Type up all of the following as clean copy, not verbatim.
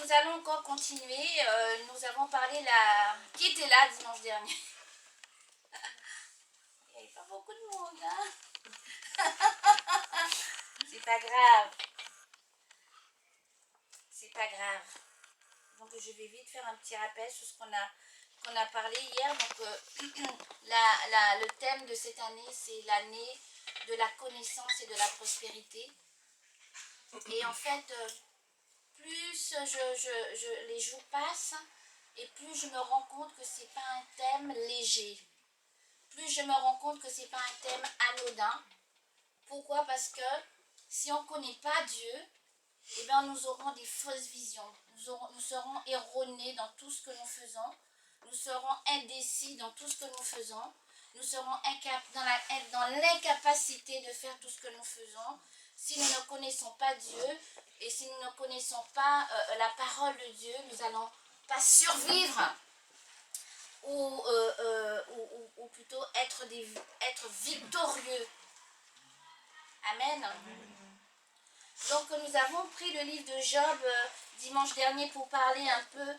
nous allons encore continuer. Nous avons parlé qui était là dimanche dernier. Il n'y avait pas beaucoup de monde, hein. C'est pas grave. C'est pas grave. Donc je vais vite faire un petit rappel sur ce qu'on a parlé hier. Donc le thème de cette année, c'est l'année de la connaissance et de la prospérité. Et en fait, plus les jours passent et plus je me rends compte que c'est pas un thème léger. Plus je me rends compte que c'est pas un thème anodin. Pourquoi? Parce que si on ne connaît pas Dieu, eh bien, nous aurons des fausses visions. Nous serons erronés dans tout ce que nous faisons. Nous serons indécis dans tout ce que nous faisons. Nous serons dans l'incapacité de faire tout ce que nous faisons. Si nous ne connaissons pas Dieu et si nous ne connaissons pas la parole de Dieu, nous n'allons pas survivre ou plutôt être victorieux. Amen. Donc nous avons pris le livre de Job dimanche dernier pour parler un peu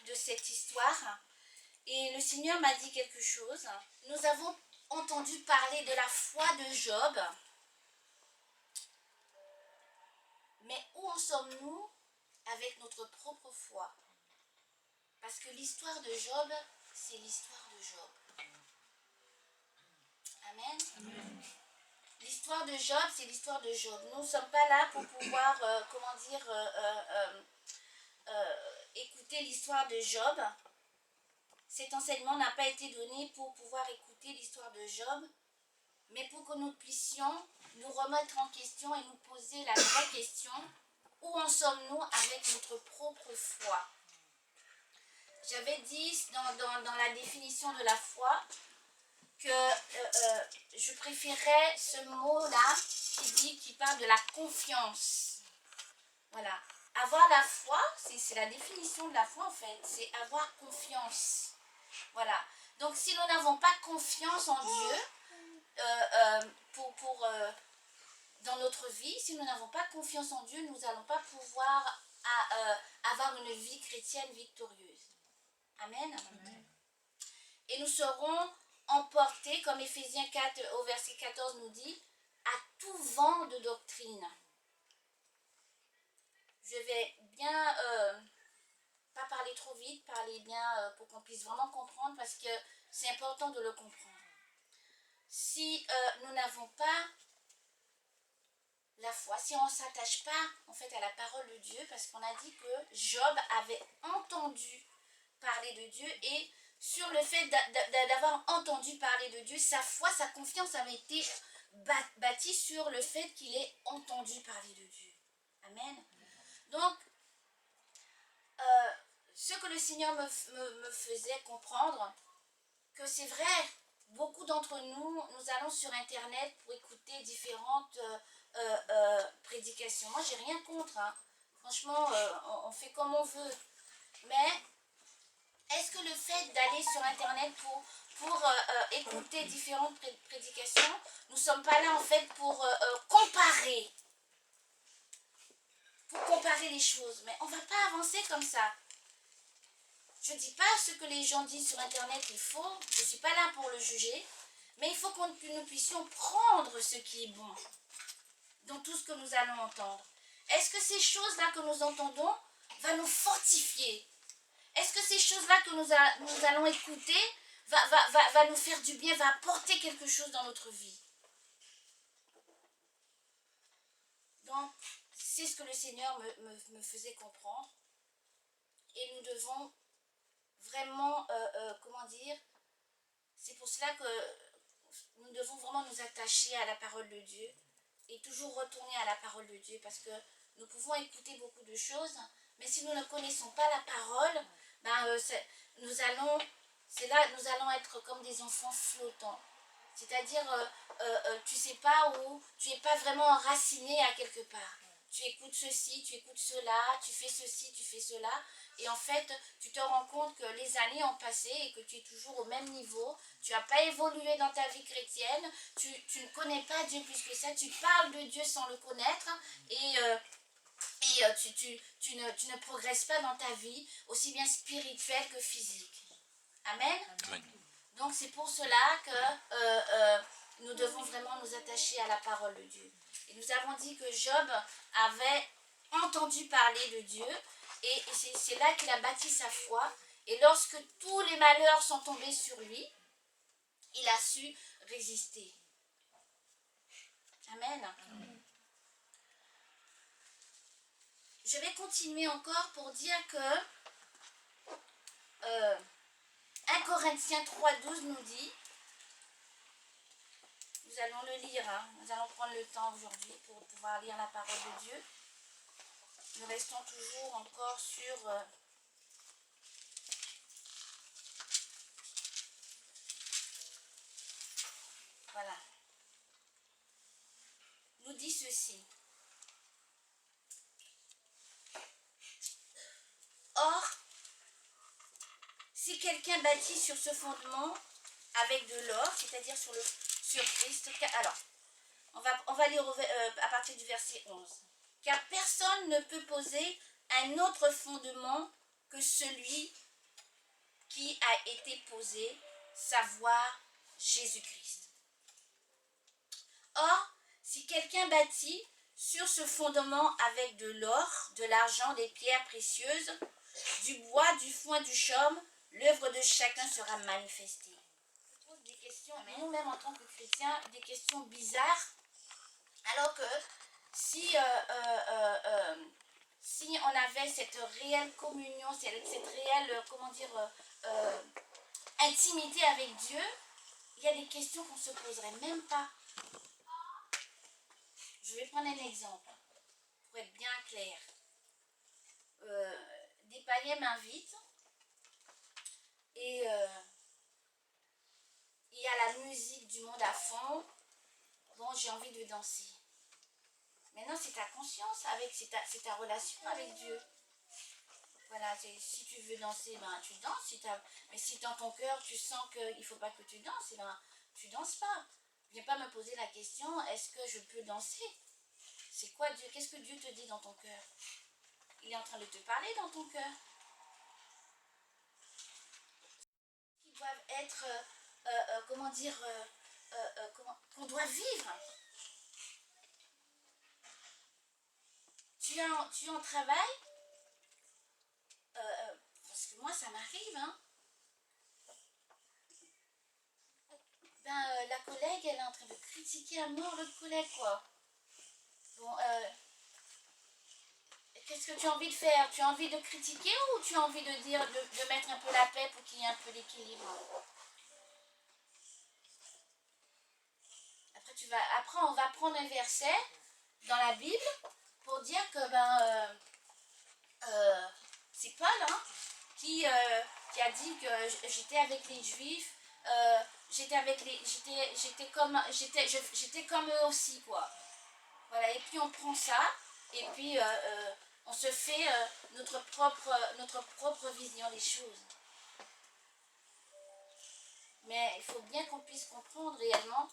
de cette histoire. Et le Seigneur m'a dit quelque chose. Nous avons entendu parler de la foi de Job. Mais où en sommes-nous avec notre propre foi? Parce que l'histoire de Job, c'est l'histoire de Job. Amen. Amen. L'histoire de Job, c'est l'histoire de Job. Nous ne sommes pas là pour pouvoir, écouter l'histoire de Job. Cet enseignement n'a pas été donné pour pouvoir écouter l'histoire de Job, mais pour que nous puissions nous remettre en question et nous poser la vraie question, où en sommes-nous avec notre propre foi? J'avais dit dans la définition de la foi que je préférais ce mot-là qui parle de la confiance. Voilà. Avoir la foi, c'est la définition de la foi en fait, c'est avoir confiance. Voilà. Donc si nous n'avons pas confiance en Dieu dans notre vie, si nous n'avons pas confiance en Dieu, nous n'allons pas pouvoir avoir une vie chrétienne victorieuse. Amen. Amen. Et nous serons emportés, comme Éphésiens 4 au verset 14 nous dit, à tout vent de doctrine. Je vais bien, pas parler trop vite, parler bien pour qu'on puisse vraiment comprendre, parce que c'est important de le comprendre. Si nous n'avons pas la foi, si on ne s'attache pas en fait à la parole de Dieu, parce qu'on a dit que Job avait entendu parler de Dieu, et sur le fait d'avoir entendu parler de Dieu, sa foi, sa confiance avait été bâtie sur le fait qu'il ait entendu parler de Dieu. Amen. Donc, ce que le Seigneur me faisait comprendre, que c'est vrai, beaucoup d'entre nous, nous allons sur Internet pour écouter différentes prédications. Moi, j'ai rien contre, hein. Franchement, on fait comme on veut. Mais est-ce que le fait d'aller sur Internet pour écouter différentes prédications, nous ne sommes pas là en fait pour comparer les choses? Mais on ne va pas avancer comme ça. Je ne dis pas ce que les gens disent sur Internet est faux, je ne suis pas là pour le juger, mais il faut que nous puissions prendre ce qui est bon dans tout ce que nous allons entendre. Est-ce que ces choses-là que nous entendons vont nous fortifier? Est-ce que ces choses-là que nous allons écouter va nous faire du bien, va apporter quelque chose dans notre vie? Donc, c'est ce que le Seigneur me faisait comprendre. Et nous devons vraiment, c'est pour cela que nous devons vraiment nous attacher à la parole de Dieu et toujours retourner à la parole de Dieu, parce que nous pouvons écouter beaucoup de choses, mais si nous ne connaissons pas la parole, nous allons être comme des enfants flottants. C'est-à-dire, tu ne sais pas où, tu n'es pas vraiment enraciné à quelque part. Tu écoutes ceci, tu écoutes cela, tu fais ceci, tu fais cela. Et en fait, tu te rends compte que les années ont passé et que tu es toujours au même niveau. Tu n'as pas évolué dans ta vie chrétienne. Tu ne connais pas Dieu plus que ça. Tu parles de Dieu sans le connaître. Et tu ne progresses pas dans ta vie, aussi bien spirituelle que physique. Amen. Amen. Donc c'est pour cela que nous devons vraiment nous attacher à la parole de Dieu. Et nous avons dit que Job avait entendu parler de Dieu et c'est là qu'il a bâti sa foi. Et lorsque tous les malheurs sont tombés sur lui, il a su résister. Amen. Je vais continuer encore pour dire que 1 Corinthiens 3,12 nous dit, nous allons le lire, hein, nous allons prendre le temps aujourd'hui pour pouvoir lire la parole de Dieu. Nous restons toujours encore sur voilà. Nous dit ceci. Or, si quelqu'un bâtit sur ce fondement avec de l'or, c'est-à-dire sur Christ, alors, on va lire à partir du verset 11. Car personne ne peut poser un autre fondement que celui qui a été posé, savoir Jésus-Christ. Or, si quelqu'un bâtit sur ce fondement avec de l'or, de l'argent, des pierres précieuses, du bois, du foin, du chaume, l'œuvre de chacun sera manifestée. Je pose des questions, nous-mêmes en tant que chrétiens, des questions bizarres, alors que si on avait cette réelle communion, cette réelle, intimité avec Dieu, il y a des questions qu'on ne se poserait même pas. Je vais prendre un exemple, pour être bien clair. Des païens m'invitent et il y a la musique du monde à fond, bon, j'ai envie de danser. Maintenant, c'est ta conscience, c'est ta relation avec Dieu. Voilà, si tu veux danser, ben, tu danses. Mais si dans ton cœur, tu sens qu'il ne faut pas que tu danses, ben, tu ne danses pas. Viens pas me poser la question, est-ce que je peux danser? C'est quoi Dieu? Qu'est-ce que Dieu te dit dans ton cœur? Il est en train de te parler dans ton cœur. Qui doivent être, qu'on doit vivre. Tu es en travail, parce que moi ça m'arrive, hein. Ben, la collègue, elle est en train de critiquer à mort l'autre collègue, quoi. Bon, qu'est-ce que tu as envie de faire? Tu as envie de critiquer ou tu as envie de dire, de mettre un peu la paix pour qu'il y ait un peu d'équilibre? Après, on va prendre un verset dans la Bible pour dire que c'est Paul, hein, qui a dit que j'étais avec les Juifs, j'étais comme eux aussi, quoi. Voilà, et puis on prend ça et puis on se fait notre propre vision des choses. Mais il faut bien qu'on puisse comprendre réellement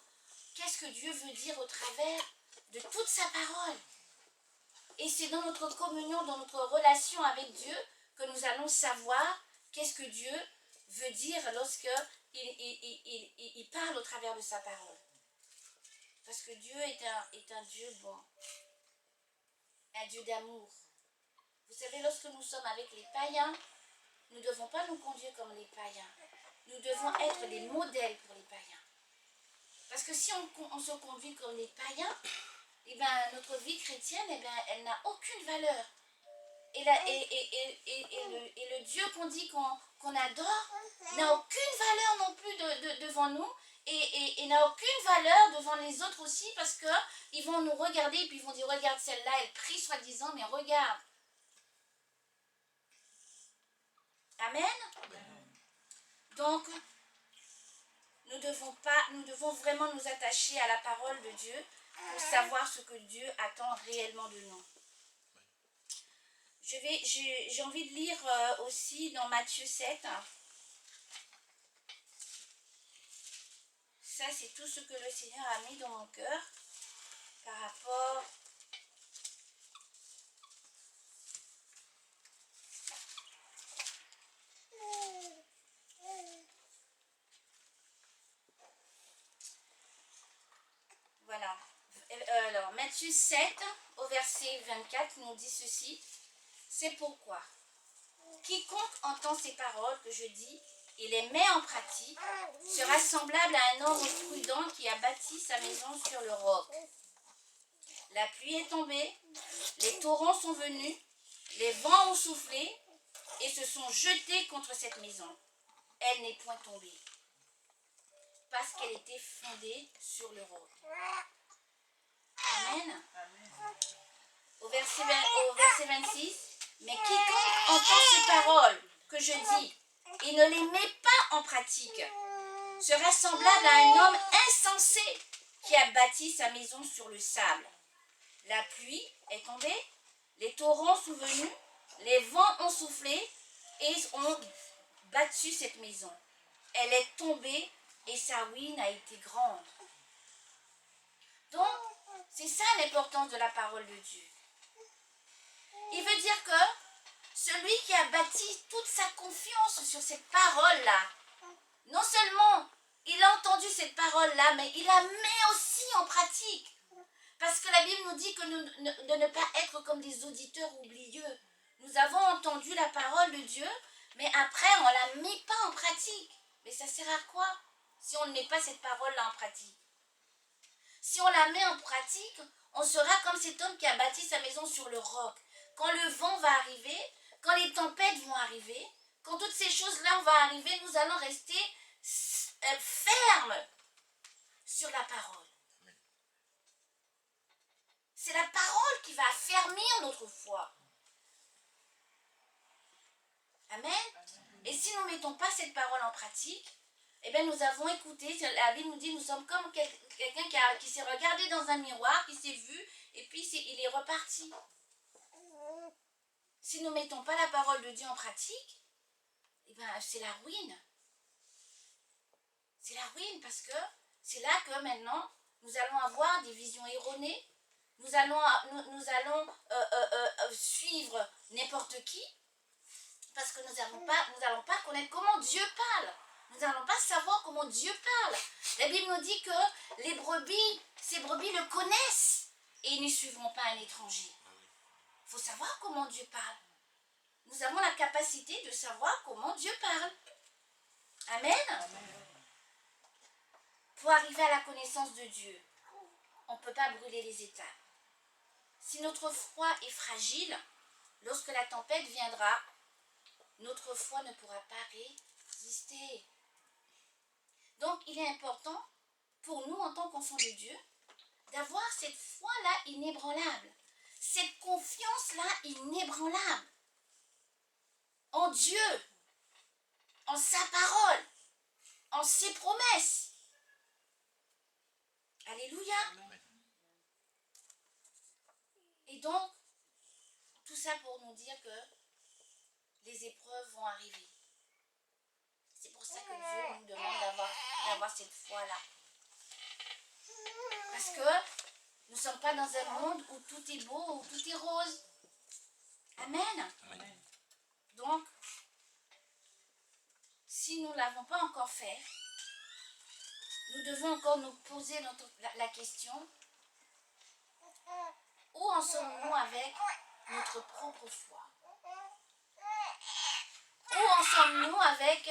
qu'est-ce que Dieu veut dire au travers de toute sa parole. Et c'est dans notre communion, dans notre relation avec Dieu que nous allons savoir qu'est-ce que Dieu veut dire lorsque il parle au travers de sa parole. Parce que Dieu est un Dieu bon, un Dieu d'amour. Vous savez, lorsque nous sommes avec les païens, nous ne devons pas nous conduire comme les païens. Nous devons être des modèles pour les païens. Parce que si on se conduit comme les païens, eh ben, notre vie chrétienne, eh ben, elle n'a aucune valeur. Et le Dieu qu'on dit qu'on adore n'a aucune valeur non plus devant nous et n'a aucune valeur devant les autres aussi parce qu'ils vont nous regarder et puis ils vont dire regarde celle-là, elle prie soi-disant, mais regarde. Amen. Donc, nous devons vraiment nous attacher à la parole de Dieu pour savoir ce que Dieu attend réellement de nous. J'ai envie de lire aussi dans Matthieu 7. Ça, c'est tout ce que le Seigneur a mis dans mon cœur par rapport Matthieu 7, au verset 24, nous dit ceci. C'est pourquoi quiconque entend ces paroles que je dis et les met en pratique sera semblable à un homme prudent qui a bâti sa maison sur le roc. La pluie est tombée, les torrents sont venus, les vents ont soufflé et se sont jetés contre cette maison. Elle n'est point tombée, parce qu'elle était fondée sur le roc. Amen. Au verset 26, mais quiconque entend ces paroles que je dis et ne les met pas en pratique sera semblable à un homme insensé qui a bâti sa maison sur le sable. La pluie est tombée, les torrents sont venus, les vents ont soufflé et ont battu cette maison. Elle est tombée et sa ruine a été grande. Donc, c'est ça l'importance de la parole de Dieu. Il veut dire que celui qui a bâti toute sa confiance sur cette parole-là, non seulement il a entendu cette parole-là, mais il la met aussi en pratique. Parce que la Bible nous dit que de ne pas être comme des auditeurs oublieux. Nous avons entendu la parole de Dieu, mais après on ne la met pas en pratique. Mais ça sert à quoi si on ne met pas cette parole-là en pratique? Si on la met en pratique, on sera comme cet homme qui a bâti sa maison sur le roc. Quand le vent va arriver, quand les tempêtes vont arriver, quand toutes ces choses-là vont arriver, nous allons rester fermes sur la parole. C'est la parole qui va affermir notre foi. Amen. Et si nous ne mettons pas cette parole en pratique, eh bien nous avons écouté, la Bible nous dit, nous sommes comme quelqu'un qui s'est regardé dans un miroir, qui s'est vu, et puis il est reparti. Si nous ne mettons pas la parole de Dieu en pratique, eh bien c'est la ruine. C'est la ruine parce que c'est là que maintenant, nous allons avoir des visions erronées, nous allons suivre n'importe qui, parce que nous n'allons pas connaître comment Dieu parle. Nous n'allons pas savoir comment Dieu parle. La Bible nous dit que les brebis, ces brebis le connaissent et ils ne suivront pas un étranger. Il faut savoir comment Dieu parle. Nous avons la capacité de savoir comment Dieu parle. Amen. Amen. Pour arriver à la connaissance de Dieu, on ne peut pas brûler les étapes. Si notre foi est fragile, lorsque la tempête viendra, notre foi ne pourra pas résister. Donc, il est important pour nous, en tant qu'enfants de Dieu, d'avoir cette foi-là inébranlable, cette confiance-là inébranlable en Dieu, en sa parole, en ses promesses. Alléluia. Et donc, tout ça pour nous dire que les épreuves vont arriver. C'est pour ça que Dieu nous demande d'avoir cette foi-là. Parce que nous ne sommes pas dans un monde où tout est beau, où tout est rose. Amen. Amen. Donc, si nous ne l'avons pas encore fait, nous devons encore nous poser la question, où en sommes-nous avec notre propre foi? Où en sommes-nous avec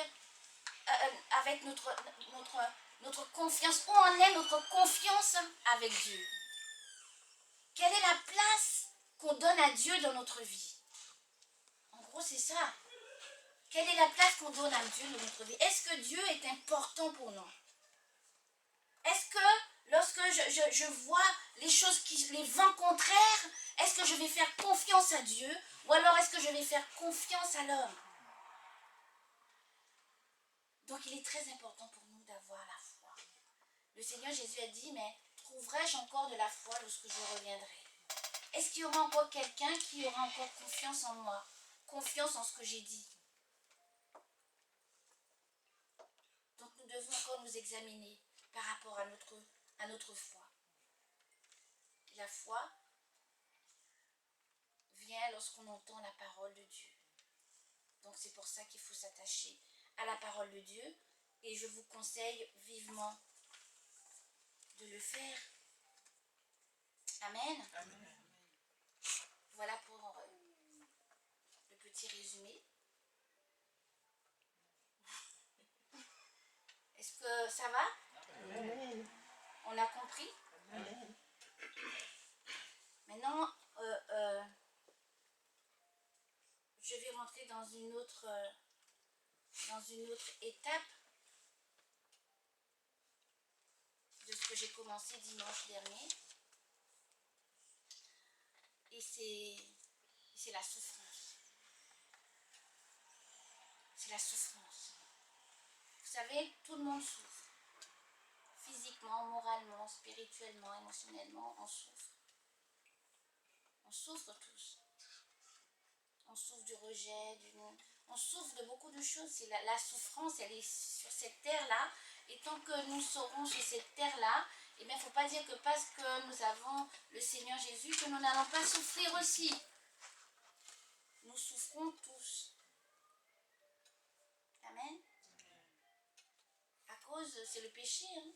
notre confiance? Où en est notre confiance avec Dieu? Quelle est la place qu'on donne à Dieu dans notre vie? En gros, c'est ça. Quelle est la place qu'on donne à Dieu dans notre vie? Est-ce que Dieu est important pour nous? Est-ce que lorsque je vois les choses, les vents contraires, est-ce que je vais faire confiance à Dieu? Ou alors est-ce que je vais faire confiance à l'homme? Donc il est très important pour nous d'avoir la foi. Le Seigneur Jésus a dit, mais trouverai-je encore de la foi lorsque je reviendrai? Est-ce qu'il y aura encore quelqu'un qui aura encore confiance en moi? Confiance en ce que j'ai dit? Donc nous devons encore nous examiner par rapport à notre foi. La foi vient lorsqu'on entend la parole de Dieu. Donc c'est pour ça qu'il faut s'attacher à la parole de Dieu. Et je vous conseille vivement de le faire. Amen. Voilà pour le petit résumé. Est-ce que ça va? Amen. On a compris? Amen. Maintenant, je vais rentrer dans une autre étape de ce que j'ai commencé dimanche dernier. Et c'est la souffrance. C'est la souffrance. Vous savez, tout le monde souffre. Physiquement, moralement, spirituellement, émotionnellement, on souffre. On souffre tous. On souffre du rejet, on souffre de beaucoup de choses. C'est la souffrance, elle est sur cette terre-là. Et tant que nous serons sur cette terre-là, il ne faut pas dire que parce que nous avons le Seigneur Jésus, que nous n'allons pas souffrir aussi. Nous souffrons tous. Amen. À cause, c'est le péché, hein.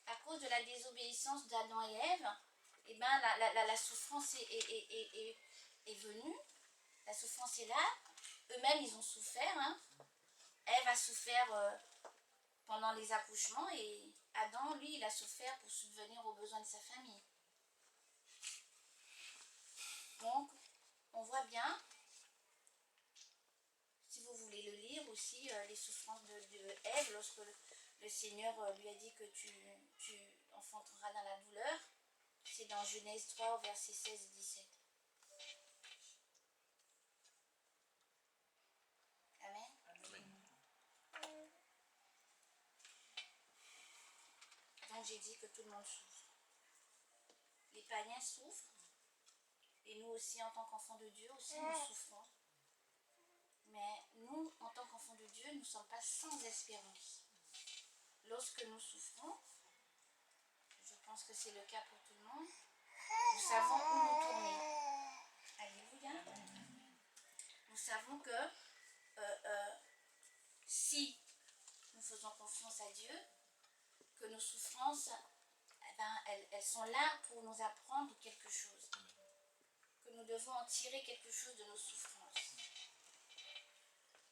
À cause de la désobéissance d'Adam et Ève, eh ben, la souffrance est venue. La souffrance est là. Eux-mêmes, ils ont souffert. Hein. Ève a souffert pendant les accouchements et Adam, lui, il a souffert pour subvenir aux besoins de sa famille. Donc, on voit bien, si vous voulez le lire aussi, les souffrances de Ève, lorsque le Seigneur lui a dit que tu enfanteras dans la douleur. C'est dans Genèse 3, versets 16 et 17. Amen. Amen. Donc j'ai dit que tout le monde souffre. Les païens souffrent. Et nous aussi, en tant qu'enfants de Dieu, aussi, nous souffrons. Mais nous, en tant qu'enfants de Dieu, nous ne sommes pas sans espérance. Lorsque nous souffrons, je pense que c'est le cas pour tout le monde, nous savons où nous tourner. Alléluia. Nous savons que si nous faisons confiance à Dieu, que nos souffrances, eh ben, elles sont là pour nous apprendre quelque chose. Que nous devons en tirer quelque chose de nos souffrances.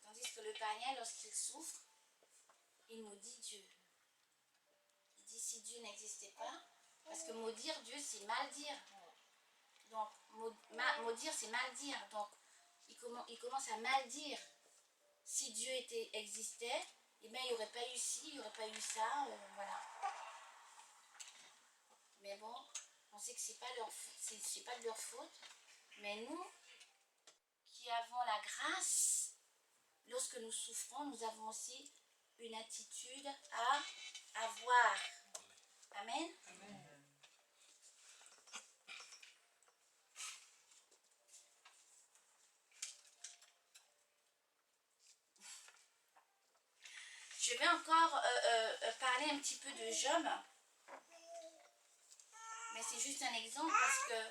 Tandis que le païen, lorsqu'il souffre, il maudit Dieu. Il dit si Dieu n'existait pas, parce que maudire Dieu, c'est mal dire. Donc, maudire, c'est mal dire. Donc, il commence à mal dire. Si Dieu existait, eh bien, il n'y aurait pas eu ci, il n'y aurait pas eu ça, voilà. Mais bon, on sait que c'est pas de leur faute. Mais nous, qui avons la grâce, lorsque nous souffrons, nous avons aussi une attitude à avoir. Amen. Amen. Je vais encore parler un petit peu de Job. Mais c'est juste un exemple parce que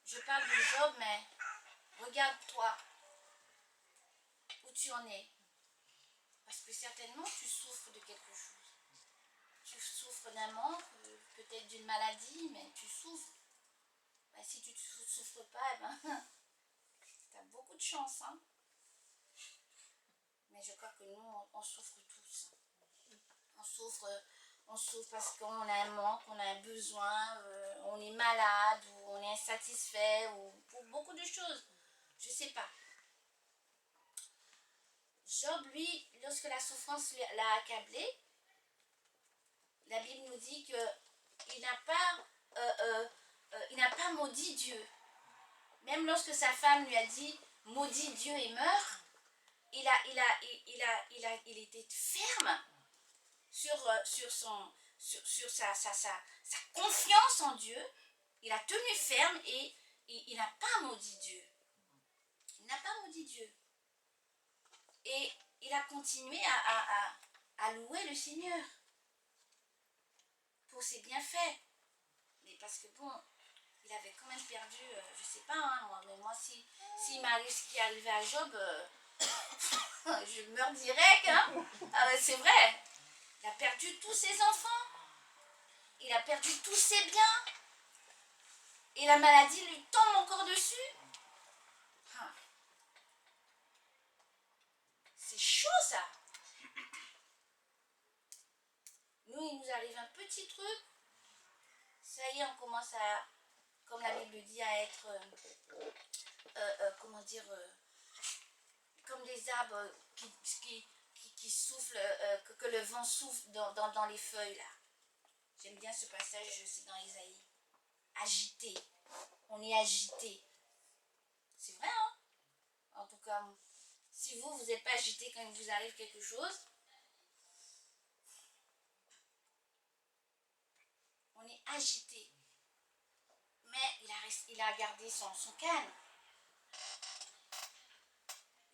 je parle de Job, mais regarde-toi où tu en es. Parce que certainement tu souffres de quelque chose. Tu souffres d'un manque, peut-être d'une maladie, mais tu souffres. Ben, si tu ne souffres pas, eh ben, tu as beaucoup de chance. Hein? Mais je crois que nous, on souffre tous. On souffre parce qu'on a un manque, on a un besoin, on est malade, ou on est insatisfait, ou pour beaucoup de choses. Je ne sais pas. Job, lui, lorsque la souffrance l'a accablé, la Bible nous dit qu'il n'a pas maudit Dieu. Même lorsque sa femme lui a dit « maudit Dieu et meurt », il était ferme sur sa confiance en Dieu. Il a tenu ferme et il n'a pas maudit Dieu. Il n'a pas maudit Dieu. Et il a continué à louer le Seigneur pour ses bienfaits. Mais parce que bon, il avait quand même perdu, je sais pas, hein, moi s'il m'arrive ce qui est arrivé à Job, je meurs direct. Hein. C'est vrai. Il a perdu tous ses enfants. Il a perdu tous ses biens. et la maladie lui tombe encore dessus. Ah. C'est chaud ça. Nous, il nous arrive un petit truc, ça y est, on commence à, comme la Bible dit, à être, comment dire, comme des arbres qui soufflent, que le vent souffle dans les feuilles là. J'aime bien ce passage, c'est dans Isaïe. Agité. On est agité. C'est vrai, hein? En tout cas, si vous n'êtes pas agité quand il vous arrive quelque chose, on est agité. Mais il a gardé son calme.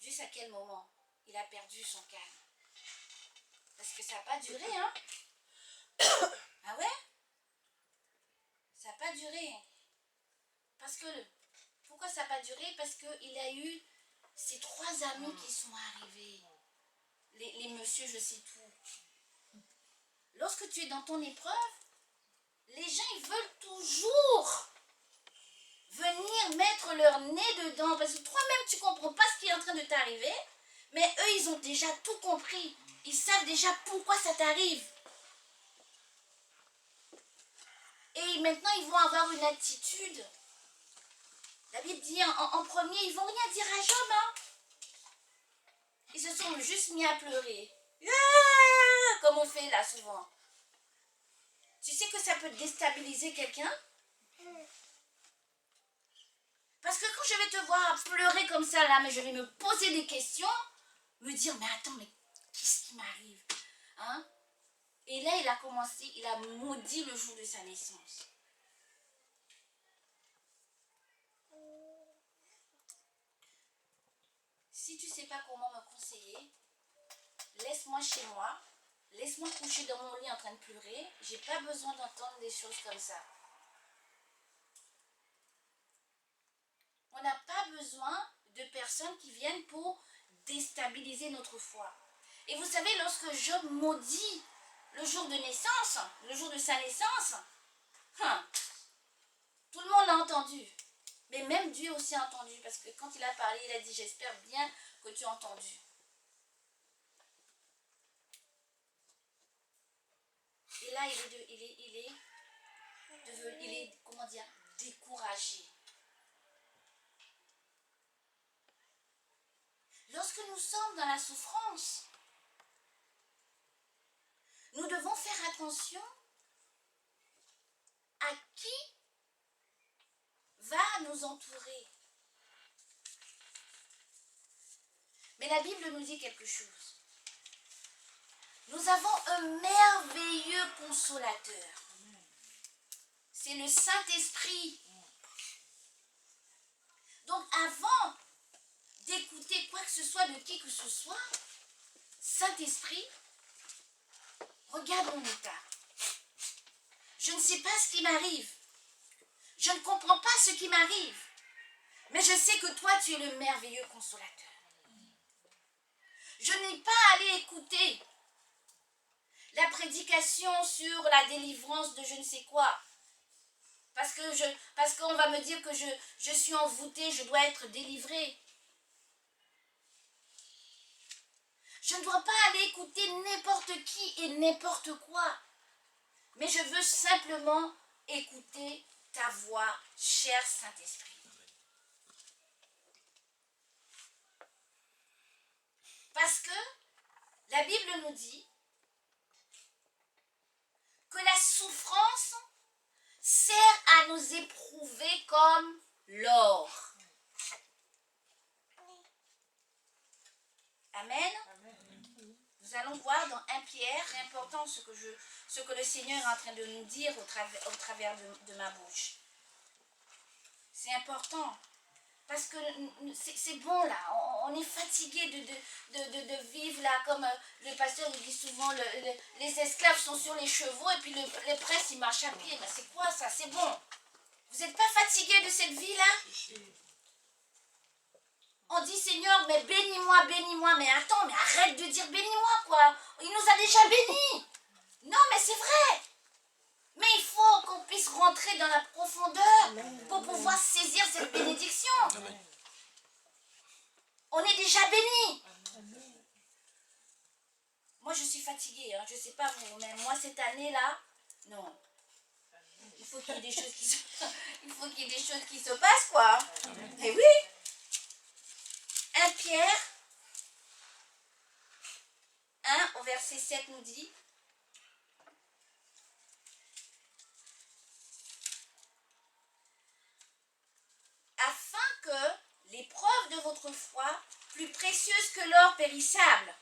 Juste à quel moment il a perdu son calme? Parce que ça n'a pas duré, hein? Ah ouais? Ça n'a pas duré. Parce que, pourquoi ça n'a pas duré? Parce qu'il a eu ces 3 amis qui sont arrivés. Les messieurs, je sais tout. Lorsque tu es dans ton épreuve, les gens, ils veulent toujours venir mettre leur nez dedans. Parce que toi-même, tu ne comprends pas ce qui est en train de t'arriver. Mais eux, ils ont déjà tout compris. Ils savent déjà pourquoi ça t'arrive. Et maintenant, ils vont avoir une attitude. La Bible dit en premier, ils ne vont rien dire à Job. Hein. Ils se sont juste mis à pleurer. Comme on fait là souvent. Tu sais que ça peut déstabiliser quelqu'un? Parce que quand je vais te voir pleurer comme ça là, mais je vais me poser des questions, me dire, mais attends, mais qu'est-ce qui m'arrive? Hein? Et là, il a commencé, il a maudit le jour de sa naissance. Si tu ne sais pas comment me conseiller, laisse-moi chez moi, laisse-moi coucher dans mon lit en train de pleurer. J'ai pas besoin d'entendre des choses comme ça. On n'a pas besoin de personnes qui viennent pour déstabiliser notre foi. Et vous savez, lorsque Job maudit le jour de naissance, le jour de sa naissance, tout le monde a entendu. Mais même Dieu aussi a entendu, parce que quand il a parlé, il a dit, j'espère bien que tu as entendu. Et là, il est comment dire, découragé. Lorsque nous sommes dans la souffrance, nous devons faire attention à qui va nous entourer. Mais la Bible nous dit quelque chose. Nous avons un merveilleux consolateur. C'est le Saint-Esprit. Donc avant d'écouter quoi que ce soit de qui que ce soit, Saint-Esprit, regarde mon état. Je ne sais pas ce qui m'arrive. Je ne comprends pas ce qui m'arrive. Mais je sais que toi, tu es le merveilleux consolateur. Je n'ai pas allé écouter la prédication sur la délivrance de je ne sais quoi. Parce qu'on va me dire que je suis envoûtée, je dois être délivrée. Je ne dois pas aller écouter n'importe qui et n'importe quoi. Mais je veux simplement écouter ta voix, cher Saint-Esprit. Parce que la Bible nous dit que la souffrance sert à nous éprouver comme l'or. Amen. Nous allons voir dans 1 Pierre, c'est important ce que le Seigneur est en train de nous dire au travers de ma bouche. C'est important. Parce que c'est bon là, on est fatigué de vivre là, comme le pasteur nous dit souvent, les esclaves sont sur les chevaux et puis les princes ils marchent à pied. Mais c'est quoi ça? C'est bon. Vous n'êtes pas fatigué de cette vie là? On dit Seigneur, mais bénis-moi, bénis-moi. Mais attends, mais arrête de dire bénis-moi quoi. Il nous a déjà bénis. Non mais c'est vrai. Mais il faut qu'on puisse puisse rentrer dans la profondeur pour pouvoir saisir cette bénédiction. Amen. On est déjà béni. Moi, je suis fatiguée. Hein. Je ne sais pas vous, mais moi, cette année-là, non. Il faut qu'il y ait des choses qui se, il faut qu'il y ait des choses qui se passent, quoi. Et oui. 1 Pierre 1 au verset 7 nous dit: afin que l'épreuve de votre foi, plus précieuse que l'or périssable,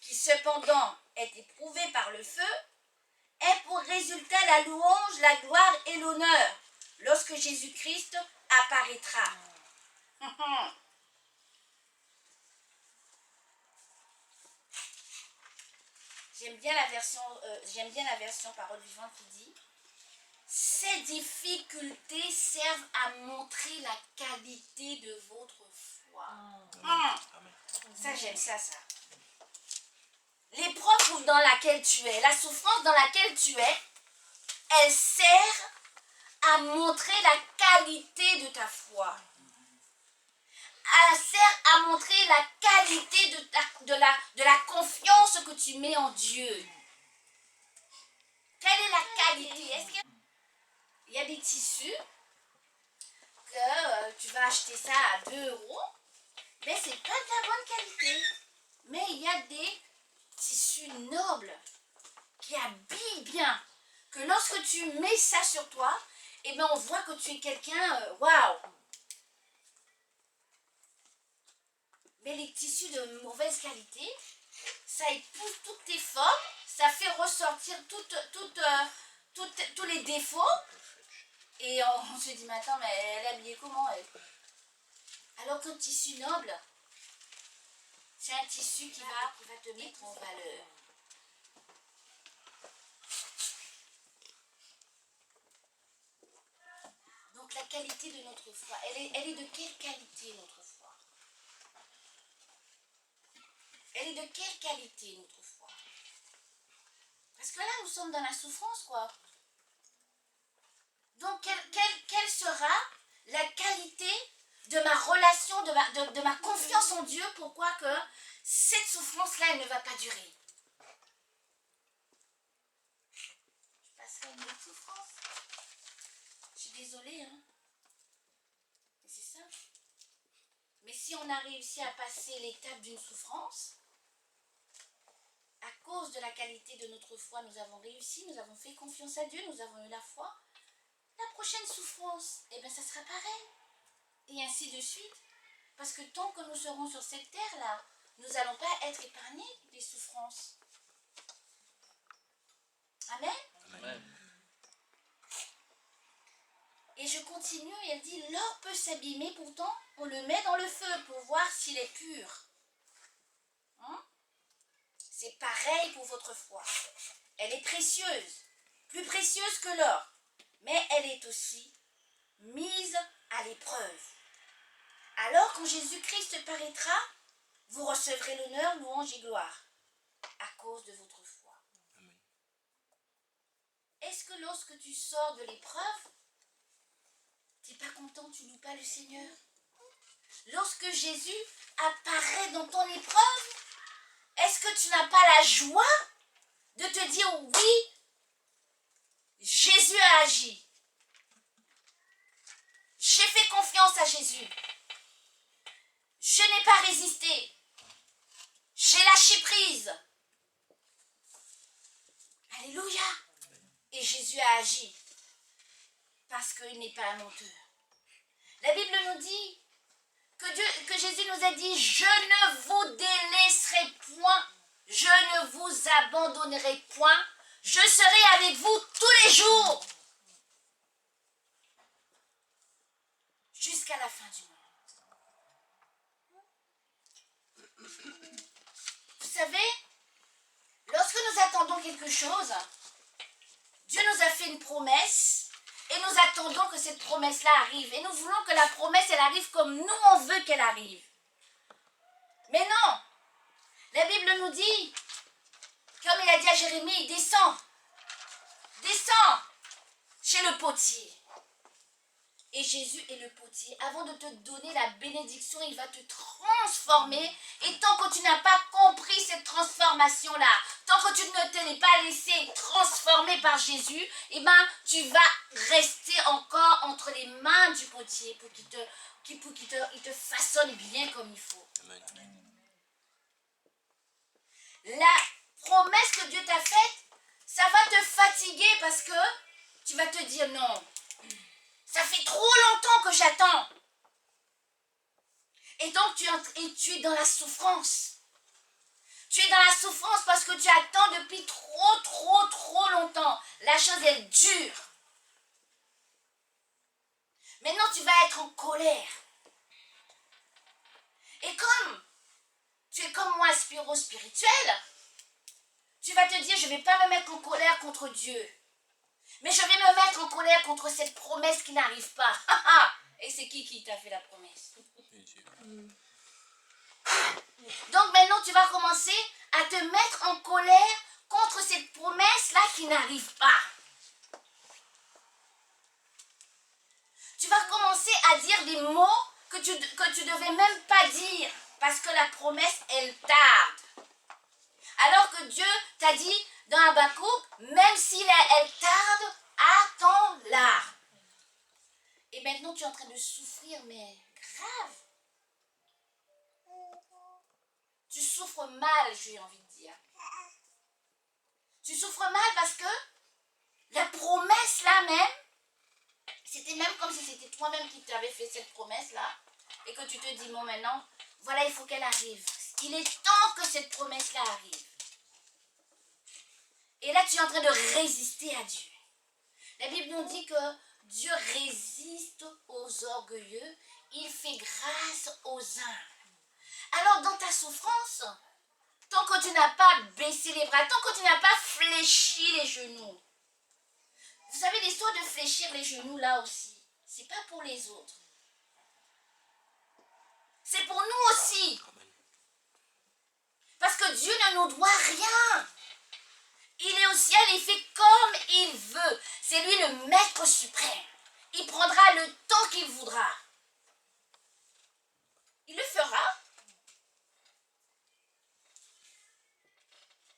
qui cependant est éprouvé par le feu, ait pour résultat la louange, la gloire et l'honneur, lorsque Jésus-Christ apparaîtra. J'aime bien la version Parole vivante qui dit: ces difficultés servent à montrer la qualité de votre foi. Ça, j'aime ça. L'épreuve dans laquelle tu es, la souffrance dans laquelle tu es, elle sert à montrer la qualité de ta foi. Elle sert à montrer la qualité de la confiance que tu mets en Dieu. Quelle est la qualité? Est-ce qu'il y a des tissus que tu vas acheter ça à 2 €, mais c'est pas de la bonne qualité. Mais il y a des tissus nobles qui habillent bien, que lorsque tu mets ça sur toi, eh bien on voit que tu es quelqu'un, waouh. Mais les tissus de mauvaise qualité, ça épouse toutes tes formes, ça fait ressortir tous les défauts. Et on se dit, mais attends, mais elle est habillée comment elle? Alors qu'un tissu noble, c'est un tissu qui va te mettre en valeur. Donc la qualité de notre foi, elle est de quelle qualité notre foi? Elle est de quelle qualité notre foi? Parce que là, nous sommes dans la souffrance, quoi. Donc, quelle sera la qualité de ma relation, de ma confiance en Dieu? Pourquoi que cette souffrance-là, elle ne va pas durer? Je passerai une autre souffrance. Je suis désolée, hein. Mais c'est ça. Mais si on a réussi à passer l'étape d'une souffrance, à cause de la qualité de notre foi, nous avons réussi, nous avons fait confiance à Dieu, nous avons eu la foi. La prochaine souffrance, eh bien ça sera pareil. Et ainsi de suite. Parce que tant que nous serons sur cette terre-là, nous n'allons pas être épargnés des souffrances. Amen. Amen. Et je continue, et elle dit, l'or peut s'abîmer, pourtant on le met dans le feu pour voir s'il est pur. C'est pareil pour votre foi. Elle est précieuse, plus précieuse que l'or, mais elle est aussi mise à l'épreuve. Alors quand Jésus-Christ paraîtra, vous recevrez l'honneur, louange et gloire à cause de votre foi. Amen. Est-ce que lorsque tu sors de l'épreuve, tu n'es pas content, tu ne loues pas le Seigneur? Lorsque Jésus apparaît dans ton épreuve, est-ce que tu n'as pas la joie de te dire oui, Jésus a agi. J'ai fait confiance à Jésus. Je n'ai pas résisté. J'ai lâché prise. Alléluia. Et Jésus a agi. Parce qu'il n'est pas un menteur. La Bible nous dit que Jésus nous a dit, je ne vous délaisserai point, je ne vous abandonnerai point, je serai avec vous tous les jours. Jusqu'à la fin du monde. Vous savez, lorsque nous attendons quelque chose, Dieu nous a fait une promesse et nous attendons que cette promesse-là arrive. Et nous voulons que la promesse, elle arrive comme nous, on veut qu'elle arrive. Mais non, la Bible nous dit, comme il a dit à Jérémie, descends, descends. chez le potier. Et Jésus est le potier. Avant de te donner la bénédiction, il va te transformer. Et tant que tu n'as pas compris cette transformation-là, tant que tu ne t'es pas laissé transformer par Jésus, eh ben, tu vas rester encore entre les mains du potier pour qu'il te façonne bien comme il faut. Amen. La promesse que Dieu t'a faite, ça va te fatiguer parce que tu vas te dire non. Ça fait trop longtemps que j'attends. Et donc tu es dans la souffrance. Tu es dans la souffrance parce que tu attends depuis trop longtemps. La chose est dure. Maintenant tu vas être en colère. Et comme tu es comme moi spirituel, tu vas te dire je ne vais pas me mettre en colère contre Dieu. Mais je vais me mettre en colère contre cette promesse qui n'arrive pas. Et c'est qui t'a fait la promesse? Donc maintenant, tu vas commencer à te mettre en colère contre cette promesse-là qui n'arrive pas. Tu vas commencer à dire des mots que tu devais même pas dire parce que la promesse, elle tarde. Alors que Dieu t'a dit dans Habakkuk, même si elle tarde, attends-la. Et maintenant, tu es en train de souffrir, mais grave. Tu souffres mal, j'ai envie de dire. Tu souffres mal parce que la promesse là même, c'était même comme si c'était toi-même qui t'avais fait cette promesse-là et que tu te dis, bon maintenant, voilà, il faut qu'elle arrive. Il est temps que cette promesse-là arrive. Et là, tu es en train de résister à Dieu. La Bible nous dit que Dieu résiste aux orgueilleux, il fait grâce aux humbles. Alors, dans ta souffrance, tant que tu n'as pas baissé les bras, tant que tu n'as pas fléchi les genoux, vous savez, l'histoire de fléchir les genoux là aussi, c'est pas pour les autres. C'est pour nous aussi. Parce que Dieu ne nous doit rien. Il est au ciel, il fait comme il veut. C'est lui le maître suprême. Il prendra le temps qu'il voudra. Il le fera.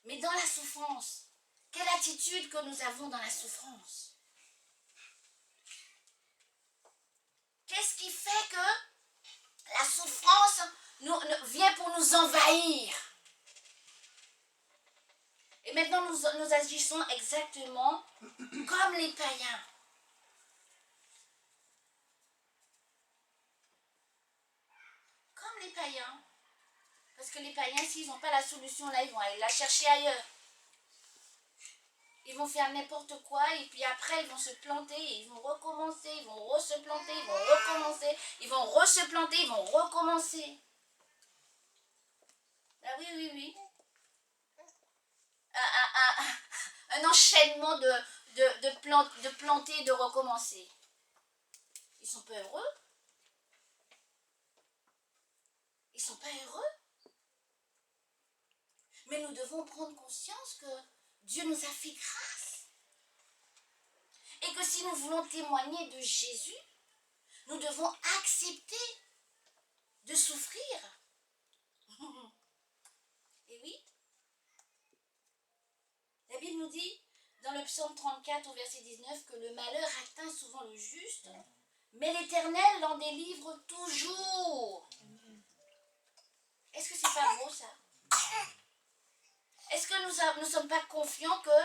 Mais dans la souffrance, quelle attitude que nous avons dans la souffrance? Qu'est-ce qui fait que la souffrance vient pour nous envahir? Et maintenant, nous agissons exactement comme les païens. Comme les païens. Parce que les païens, s'ils n'ont pas la solution, là, ils vont aller la chercher ailleurs. Ils vont faire n'importe quoi et puis après, ils vont se planter, ils vont recommencer, ils vont re-se planter, ils vont recommencer, ils vont re-se planter, ils vont recommencer. Ah oui. Un enchaînement de planter et de recommencer. Ils sont pas heureux. Ils sont pas heureux. Mais nous devons prendre conscience que Dieu nous a fait grâce. Et que si nous voulons témoigner de Jésus, nous devons accepter de souffrir. Et oui. La Bible nous dit, dans le psaume 34 au verset 19, que le malheur atteint souvent le juste, mais l'Éternel l'en délivre toujours. Est-ce que c'est pas beau ça? Est-ce que nous ne sommes pas confiants que,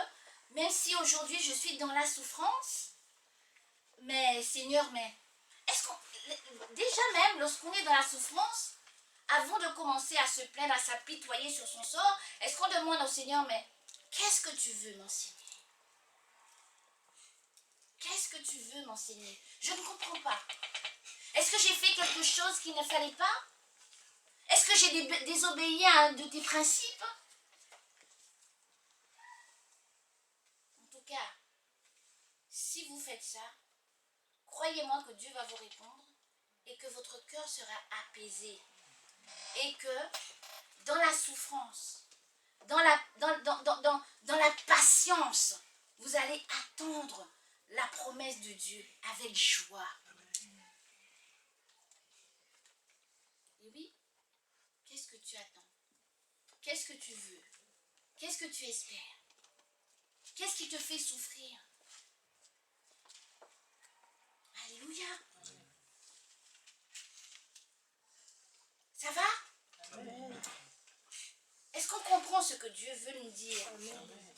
même si aujourd'hui je suis dans la souffrance, mais Seigneur, est-ce qu'on, déjà même lorsqu'on est dans la souffrance, avant de commencer à se plaindre, à s'apitoyer sur son sort, est-ce qu'on demande au Seigneur, mais qu'est-ce que tu veux m'enseigner? Qu'est-ce que tu veux m'enseigner? Je ne comprends pas. Est-ce que j'ai fait quelque chose qu'il ne fallait pas? Est-ce que j'ai désobéi à un de tes principes? En tout cas, si vous faites ça, croyez-moi que Dieu va vous répondre et que votre cœur sera apaisé. Et que dans la souffrance, dans la patience, vous allez attendre la promesse de Dieu avec joie. Et oui, qu'est-ce que tu attends? Qu'est-ce que tu veux? Qu'est-ce que tu espères? Qu'est-ce qui te fait souffrir? Alléluia. Ça va? Amen. Est-ce qu'on comprend ce que Dieu veut nous dire? Amen.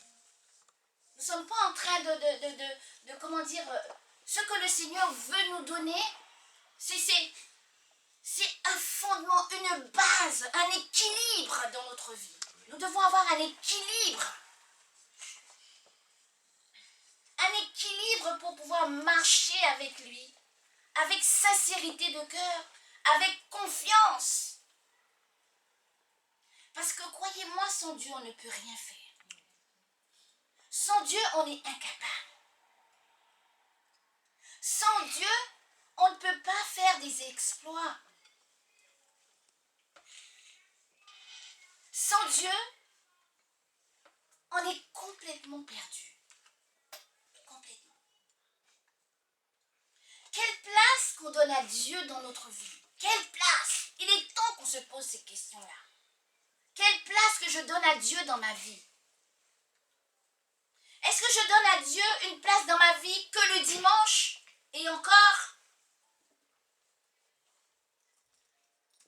Nous ne sommes pas en train de comment dire, ce que le Seigneur veut nous donner, c'est un fondement, une base, un équilibre dans notre vie. Nous devons avoir un équilibre. Un équilibre pour pouvoir marcher avec lui, avec sincérité de cœur, avec confiance. Parce que croyez-moi, sans Dieu, on ne peut rien faire. Sans Dieu, on est incapable. Sans Dieu, on ne peut pas faire des exploits. Sans Dieu, on est complètement perdu. Complètement. Quelle place qu'on donne à Dieu dans notre vie? Quelle place? Il est temps qu'on se pose ces questions-là. Quelle place que je donne à Dieu dans ma vie? Est-ce que je donne à Dieu une place dans ma vie que le dimanche? Et encore?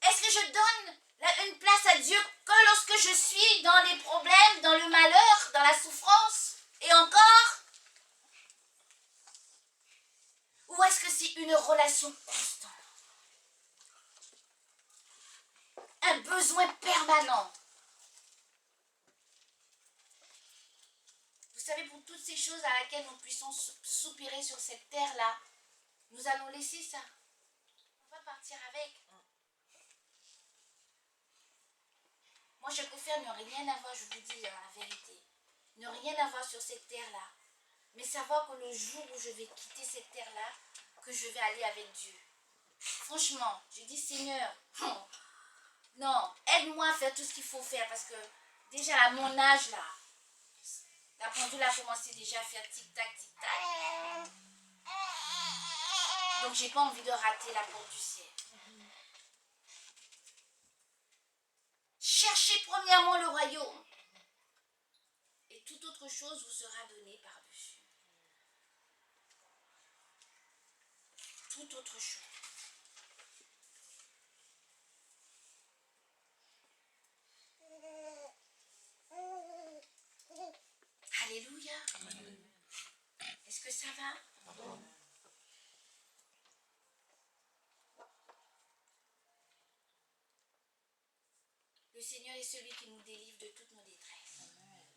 Est-ce que je donne une place à Dieu que lorsque je suis dans les problèmes, dans le malheur, dans la souffrance? Et encore? Ou est-ce que c'est une relation constante? Un besoin permanent? Vous savez, pour toutes ces choses à laquelle nous puissions soupirer sur cette terre-là, nous allons laisser ça. On va partir avec. Moi, je préfère ne rien avoir, je vous dis la vérité. Ne rien avoir sur cette terre-là. Mais savoir que le jour où je vais quitter cette terre-là, que je vais aller avec Dieu. Franchement, je dis Seigneur, non, aide-moi à faire tout ce qu'il faut faire. Parce que déjà à mon âge là, la pendule a commencé déjà à faire tic-tac, tic-tac. Donc j'ai pas envie de rater la porte du ciel. Cherchez premièrement le royaume. Et toute autre chose vous sera donnée par-dessus. Toute autre chose. Alléluia. Amen. Est-ce que ça va? Amen. Le Seigneur est celui qui nous délivre de toutes nos détresses. Amen.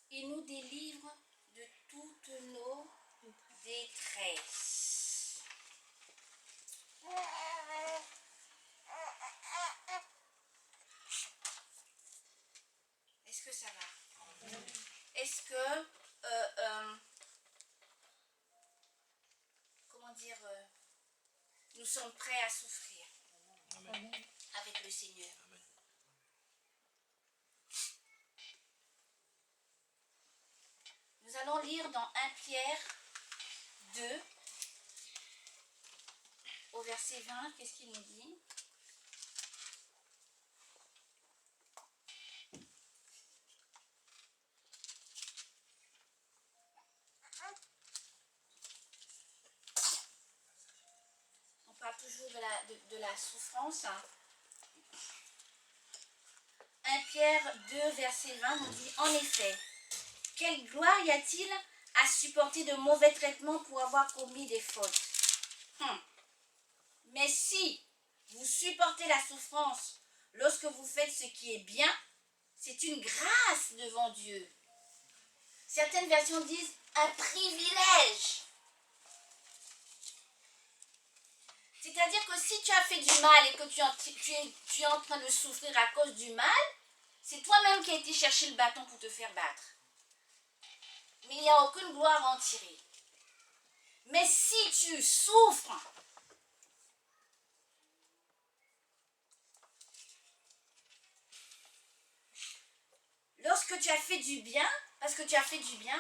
Il nous délivre de toutes nos détresses. Est-ce que ça va? Amen. Est-ce que comment dire, nous sommes prêts à souffrir? Amen. Avec le Seigneur? Amen. Nous allons lire dans 1 Pierre 2 au verset 20. Qu'est-ce qu'il nous dit? On parle toujours de la souffrance. 1 Pierre 2, verset 20 nous dit: en effet, quelle gloire y a-t-il à supporter de mauvais traitements pour avoir commis des fautes? Mais si vous supportez la souffrance lorsque vous faites ce qui est bien, c'est une grâce devant Dieu. Certaines versions disent un privilège. C'est-à-dire que si tu as fait du mal et que tu es en train de souffrir à cause du mal, c'est toi-même qui as été chercher le bâton pour te faire battre. Mais il n'y a aucune gloire à en tirer. Mais si tu souffres, lorsque tu as fait du bien, parce que tu as fait du bien,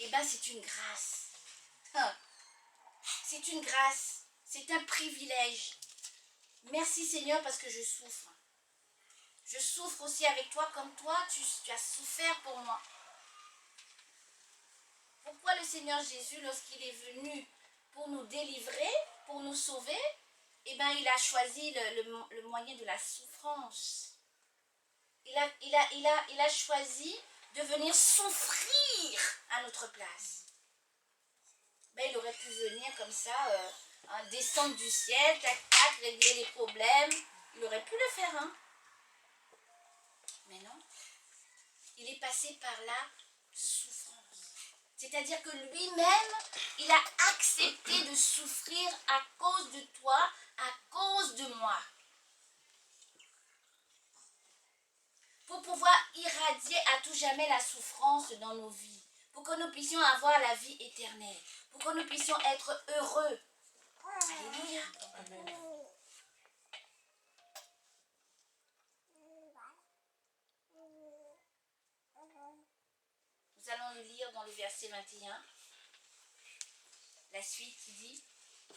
eh bien c'est une grâce. C'est une grâce, c'est un privilège. Merci Seigneur parce que je souffre. Je souffre aussi avec toi comme toi, tu as souffert pour moi. Pourquoi le Seigneur Jésus, lorsqu'il est venu pour nous délivrer, pour nous sauver, eh bien il a choisi le moyen de la souffrance. Il a choisi de venir souffrir à notre place. Ben, il aurait pu venir comme ça, descendre du ciel, tac, tac, régler les problèmes. Il aurait pu le faire, hein. Mais non. Il est passé par la souffrance. C'est-à-dire que lui-même, il a accepté de souffrir à cause de toi, à cause de moi. Pour pouvoir irradier à tout jamais la souffrance dans nos vies. Pour que nous puissions avoir la vie éternelle. Pour que nous puissions être heureux. Alléluia. Amen. Nous allons le lire dans le verset 21. La suite qui dit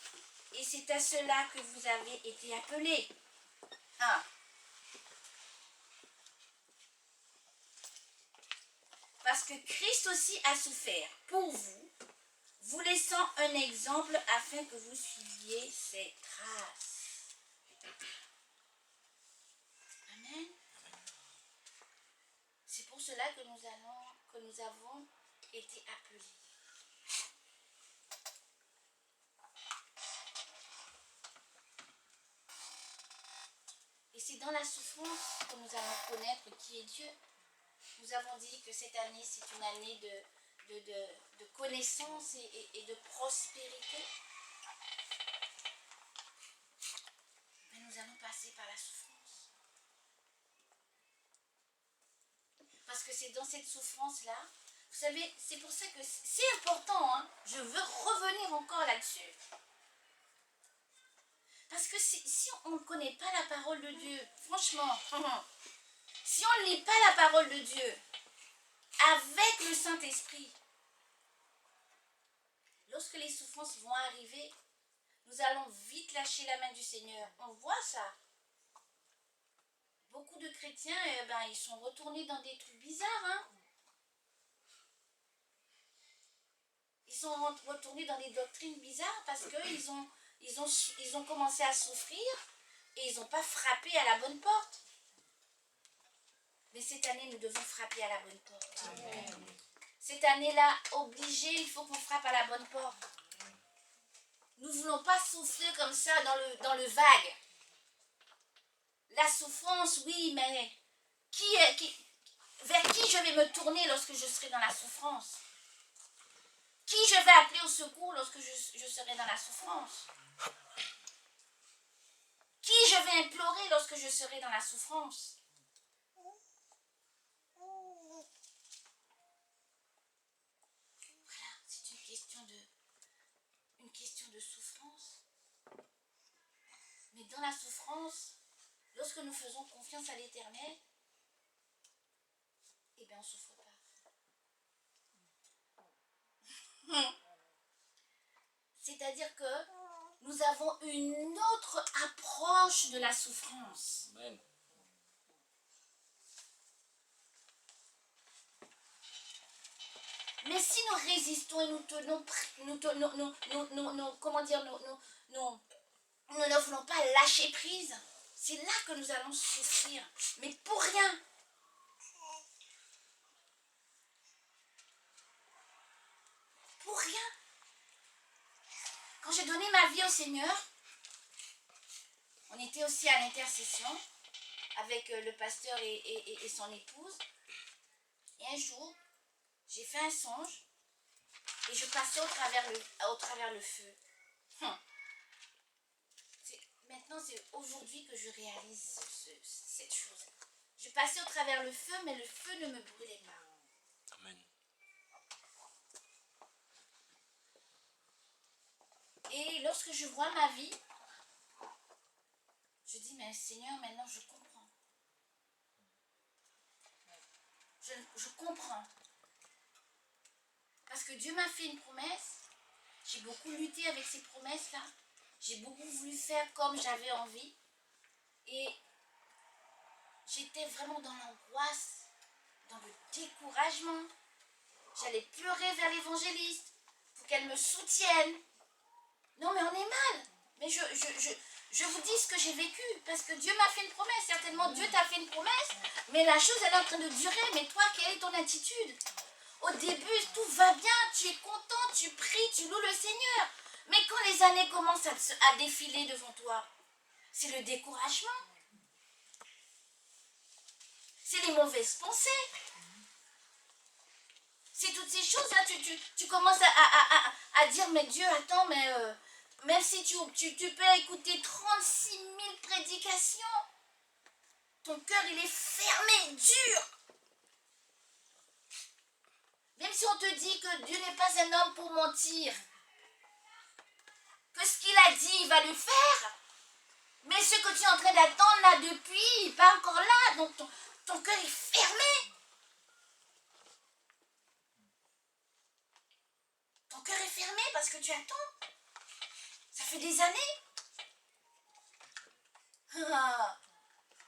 « Et c'est à cela que vous avez été appelés. » Parce que Christ aussi a souffert pour vous, vous laissant un exemple afin que vous suiviez ses traces. Amen. C'est pour cela que nous avons été appelés. Et c'est dans la souffrance que nous allons connaître qui est Dieu. Nous avons dit que cette année, c'est une année de connaissance et de prospérité. Mais nous allons passer par la souffrance. Parce que c'est dans cette souffrance-là, vous savez, c'est pour ça que c'est important, hein. Je veux revenir encore là-dessus. Parce que si on ne connaît pas la parole de Dieu, franchement, si on ne lit pas la parole de Dieu avec le Saint-Esprit, lorsque les souffrances vont arriver, nous allons vite lâcher la main du Seigneur. On voit ça. Beaucoup de chrétiens, ils sont retournés dans des trucs bizarres. Hein? Ils sont retournés dans des doctrines bizarres parce qu'ils ont commencé à souffrir et ils n'ont pas frappé à la bonne porte. Mais cette année, nous devons frapper à la bonne porte. Amen. Cette année-là, obligé, il faut qu'on frappe à la bonne porte. Nous ne voulons pas souffrir comme ça dans le vague. La souffrance, oui, mais vers qui je vais me tourner lorsque je serai dans la souffrance? Qui je vais appeler au secours lorsque je serai dans la souffrance? Qui je vais implorer lorsque je serai dans la souffrance? Voilà, c'est une question de souffrance. Mais dans la souffrance, lorsque nous faisons confiance à l'Éternel, eh bien on ne souffre pas. C'est-à-dire que nous avons une autre approche de la souffrance. Amen. Mais si nous résistons et nous ne voulons pas lâcher prise, c'est là que nous allons souffrir. Mais pour rien. Pour rien. Quand j'ai donné ma vie au Seigneur, on était aussi à l'intercession avec le pasteur et son épouse. Et un jour, j'ai fait un songe et je passais au travers le feu. Maintenant, c'est aujourd'hui que je réalise cette chose. Je passais au travers le feu, mais le feu ne me brûlait pas. Amen. Et lorsque je vois ma vie, je dis, mais Seigneur, maintenant je comprends. Je comprends. Parce que Dieu m'a fait une promesse. J'ai beaucoup lutté avec ces promesses-là. J'ai beaucoup voulu faire comme j'avais envie. Et j'étais vraiment dans l'angoisse, dans le découragement. J'allais pleurer vers l'évangéliste pour qu'elle me soutienne. Non, mais on est mal. Mais je vous dis ce que j'ai vécu, parce que Dieu m'a fait une promesse. Certainement, Dieu t'a fait une promesse, mais la chose, elle est en train de durer. Mais toi, quelle est ton attitude? Au début, tout va bien, tu es content, tu pries, tu loues le Seigneur. Mais quand les années commencent à défiler devant toi, c'est le découragement. C'est les mauvaises pensées. C'est toutes ces choses-là. Tu commences à dire, mais Dieu, attends, mais même si tu peux écouter 36 000 prédications, ton cœur, il est fermé, dur. Même si on te dit que Dieu n'est pas un homme pour mentir, que ce qu'il a dit, il va le faire, mais ce que tu es en train d'attendre là depuis, pas encore là, donc ton cœur est fermé. Ton cœur est fermé parce que tu attends. Ça fait des années. Ah,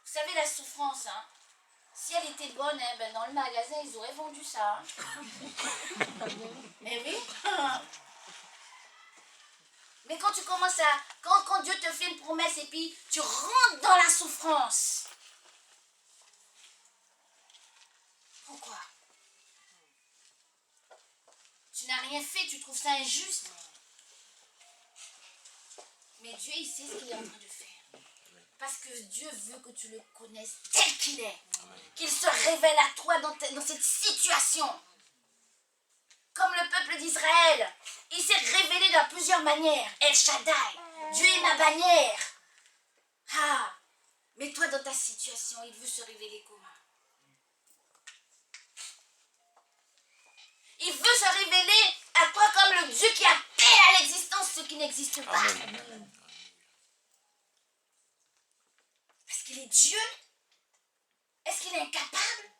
vous savez, la souffrance, hein, si elle était bonne, hein, ben dans le magasin, ils auraient vendu ça. Hein. Mais oui. Mais quand tu commences à... Quand Dieu te fait une promesse et puis tu rentres dans la souffrance. Pourquoi? Tu n'as rien fait, tu trouves ça injuste. Mais Dieu, il sait ce qu'il est en train de faire. Parce que Dieu veut que tu le connaisses tel qu'il est. Qu'il se révèle à toi dans cette situation. Comme le peuple d'Israël. Il s'est révélé de plusieurs manières. El Shaddai. Dieu est ma bannière. Ah, mais toi dans ta situation, il veut se révéler comment? Il veut se révéler à toi comme le Dieu qui appelle à l'existence ce qui n'existe pas. Amen. Parce qu'il est Dieu. Est-ce qu'il est incapable?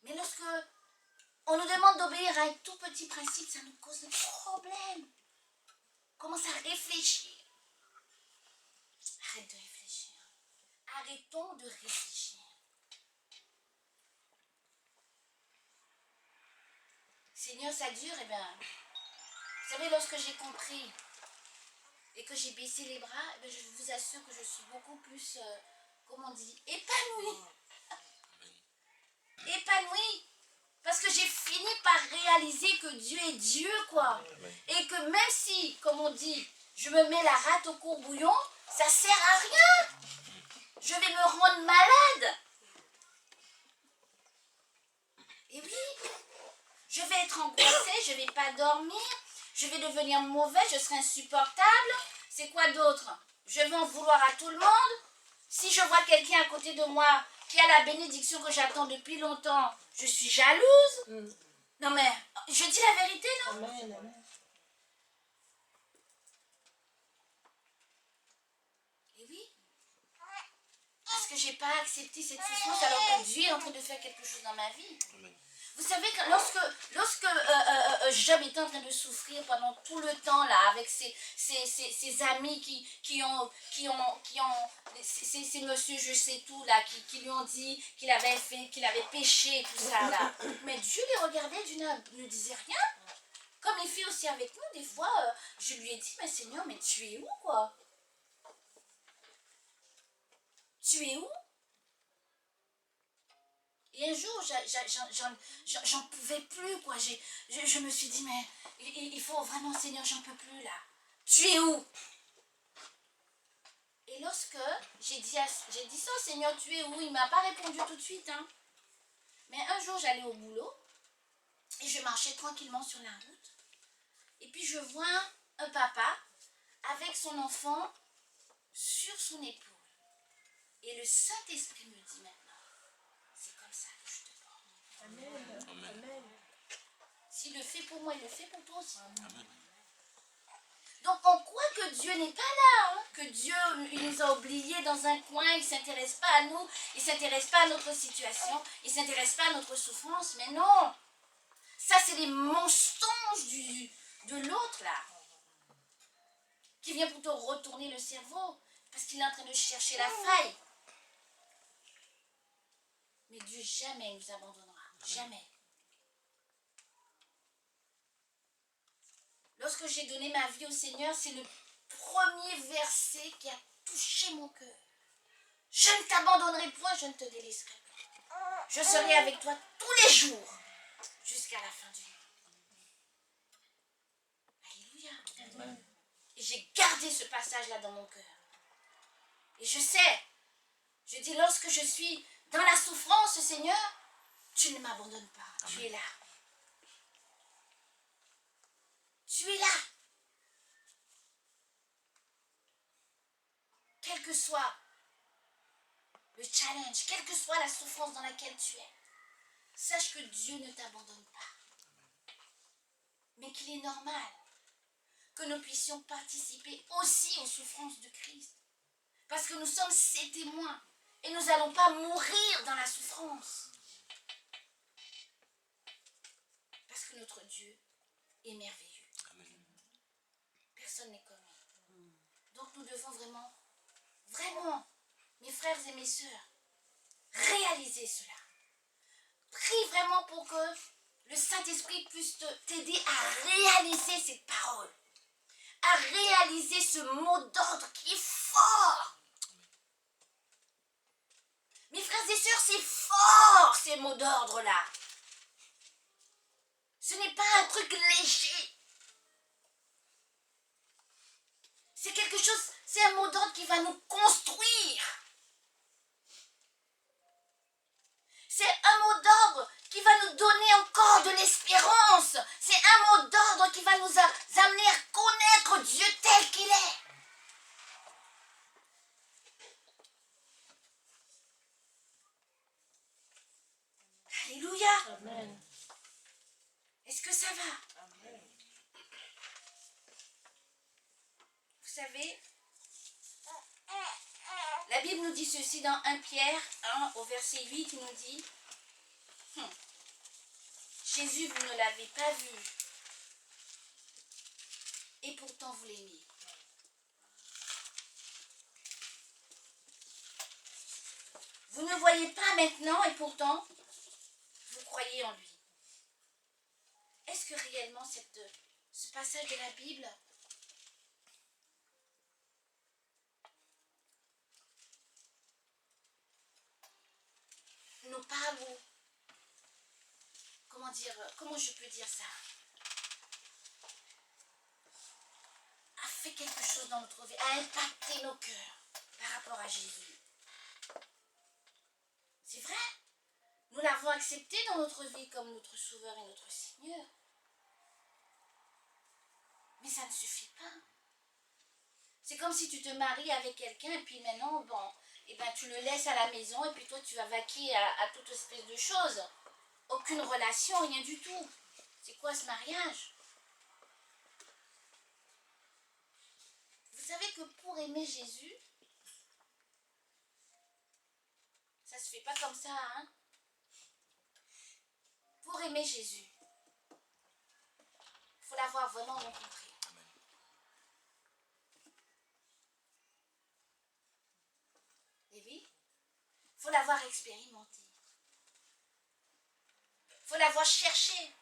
Mais lorsque on nous demande d'obéir à un tout petit principe, ça nous cause des problèmes. On commence à réfléchir. Arrête de réfléchir. Arrêtons de réfléchir. Seigneur, ça dure, eh bien, vous savez, lorsque j'ai compris et que j'ai baissé les bras, eh bien, je vous assure que je suis beaucoup plus, comment on dit, épanouie. Épanouie. Parce que j'ai fini par réaliser que Dieu est Dieu, quoi. Et que même si, comme on dit, je me mets la rate au courbouillon, ça sert à rien. Je vais me rendre malade. Et oui, je vais être angoissée, je ne vais pas dormir, je vais devenir mauvaise, je serai insupportable. C'est quoi d'autre? Je vais en vouloir à tout le monde. Si je vois quelqu'un à côté de moi qui a la bénédiction que j'attends depuis longtemps, je suis jalouse. Non mais, je dis la vérité, non? Amen. Et oui, parce que je n'ai pas accepté cette souffrance alors que Dieu est en train de faire quelque chose dans ma vie. Amen. Vous savez que lorsque Job était en train de souffrir pendant tout le temps là, avec ses amis qui ont ces monsieur je sais tout là, qui lui ont dit qu'il avait péché et tout ça là. Mais Dieu les regardait, Dieu ne disait rien. Comme il fait aussi avec nous, des fois, je lui ai dit, mais Seigneur, mais tu es où quoi? Tu es où? Et un jour, j'en pouvais plus, quoi. Je me suis dit, mais il faut vraiment, Seigneur, j'en peux plus, là. Tu es où? Et lorsque j'ai dit ça au Seigneur, tu es où? Il ne m'a pas répondu tout de suite, hein. Mais un jour, j'allais au boulot, et je marchais tranquillement sur la route. Et puis, je vois un papa avec son enfant sur son épaule. Et le Saint-Esprit me dit maintenant, c'est comme ça que je te porte. Amen. Amen. S'il le fait pour moi, il le fait pour toi aussi. Amen. Donc on croit que Dieu n'est pas là, hein, que Dieu il nous a oubliés dans un coin, il ne s'intéresse pas à nous, il ne s'intéresse pas à notre situation, il ne s'intéresse pas à notre souffrance, mais non. Ça c'est les mensonges de l'autre là, qui vient pour te retourner le cerveau, parce qu'il est en train de chercher la faille. Mais Dieu jamais nous abandonnera, jamais. Lorsque j'ai donné ma vie au Seigneur, c'est le premier verset qui a touché mon cœur. Je ne t'abandonnerai point, je ne te délaisserai pas. Je serai avec toi tous les jours, jusqu'à la fin du monde. Alléluia. Et j'ai gardé ce passage-là dans mon cœur. Et je sais, je dis, lorsque je suis dans la souffrance, Seigneur, tu ne m'abandonnes pas. Amen. Tu es là. Tu es là. Quel que soit le challenge, quelle que soit la souffrance dans laquelle tu es, sache que Dieu ne t'abandonne pas. Mais qu'il est normal que nous puissions participer aussi aux souffrances de Christ. Parce que nous sommes ses témoins. Et nous n'allons pas mourir dans la souffrance. Parce que notre Dieu est merveilleux. Amen. Personne n'est comme lui. Donc nous devons vraiment, mes frères et mes sœurs, réaliser cela. Prie vraiment pour que le Saint-Esprit puisse t'aider à réaliser cette parole. À réaliser ce mot d'ordre qui est fort. Mes frères et sœurs, c'est fort ces mots d'ordre-là. Ce n'est pas un truc léger. C'est quelque chose, c'est un mot d'ordre qui va nous construire. C'est un mot d'ordre qui va nous donner encore de l'espérance. C'est un mot d'ordre qui va nous amener à connaître Dieu tel qu'il est. Alléluia. Amen. Est-ce que ça va? Amen. Vous savez, la Bible nous dit ceci dans 1 Pierre 1 au verset 8, il nous dit Jésus, vous ne l'avez pas vu, et pourtant vous l'aimez. Vous ne voyez pas maintenant, et pourtant vous croyez en lui. Est-ce que réellement ce passage de la Bible nous parle ou comment je peux dire ça, a fait quelque chose dans notre vie, a impacté nos cœurs par rapport à Jésus? C'est vrai, nous l'avons accepté dans notre vie comme notre Sauveur et notre Seigneur. Mais ça ne suffit pas. C'est comme si tu te maries avec quelqu'un et puis maintenant, tu le laisses à la maison et puis toi tu vas vaquer à toute espèce de choses. Aucune relation, rien du tout. C'est quoi ce mariage? Vous savez que pour aimer Jésus, ça se fait pas comme ça, hein? Pour aimer Jésus, il faut l'avoir vraiment rencontré. Et oui, il faut l'avoir expérimenté. Il faut l'avoir cherché. Il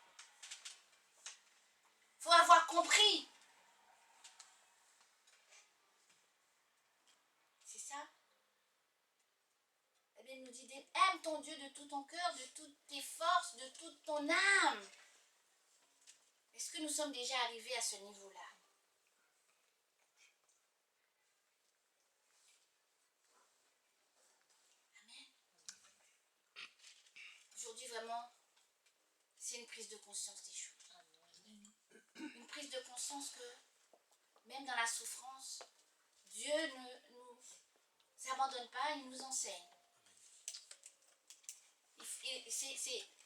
faut avoir compris. C'est ça. La Bible nous dit, aime ton Dieu de tout ton cœur, de toutes tes forces, de toute ton âme. Est-ce que nous sommes déjà arrivés à ce niveau-là? Amen. Aujourd'hui, vraiment, c'est une prise de conscience des choses. Une prise de conscience que, même dans la souffrance, Dieu ne nous abandonne pas, il nous enseigne.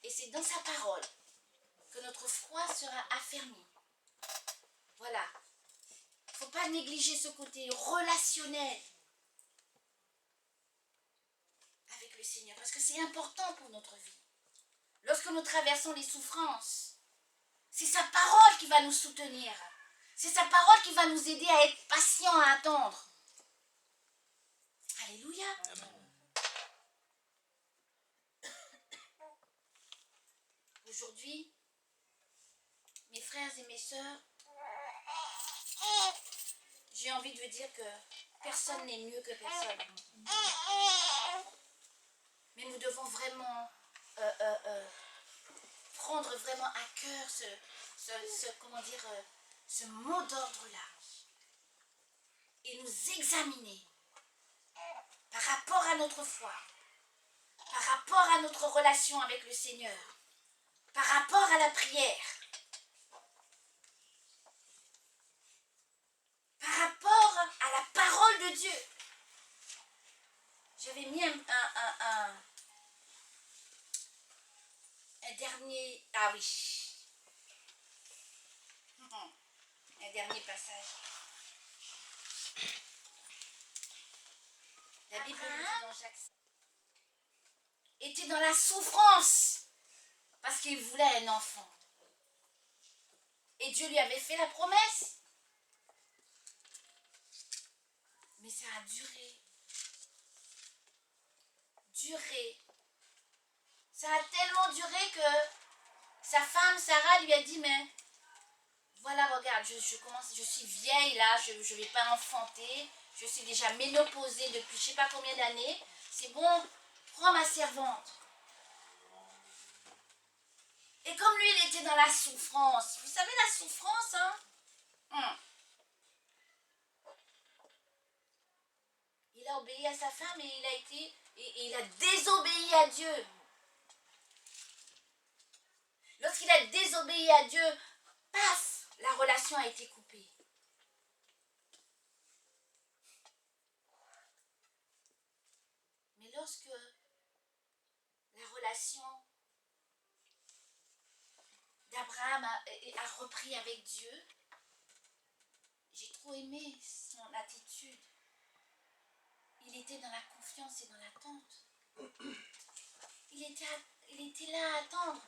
Et c'est dans sa parole que notre foi sera affermie. Voilà. Il ne faut pas négliger ce côté relationnel avec le Seigneur, parce que c'est important pour notre vie. Lorsque nous traversons les souffrances, c'est sa parole qui va nous soutenir. C'est sa parole qui va nous aider à être patients, à attendre. Alléluia. Amen. Aujourd'hui, mes frères et mes sœurs, j'ai envie de vous dire que personne n'est mieux que personne. Mais nous devons vraiment prendre vraiment à cœur ce mot d'ordre-là et nous examiner par rapport à notre foi, par rapport à notre relation avec le Seigneur, par rapport à la prière, par rapport à la parole de Dieu. J'avais mis un dernier... Ah oui. Un dernier passage. La Bible nous dit dans Jacques était dans la souffrance parce qu'il voulait un enfant. Et Dieu lui avait fait la promesse. Mais ça a duré. Ça a tellement duré que sa femme Sarah lui a dit, mais voilà, regarde, je suis vieille là, je ne vais pas enfanter, je suis déjà ménopausée depuis je ne sais pas combien d'années, c'est bon, prends ma servante. Et comme lui, il était dans la souffrance, vous savez la souffrance, hein? Il a obéi à sa femme et il a désobéi à Dieu. Lorsqu'il a désobéi à Dieu, paf, la relation a été coupée. Mais lorsque la relation d'Abraham a repris avec Dieu, j'ai trop aimé son attitude. Il était dans la confiance et dans l'attente. Il était là à attendre.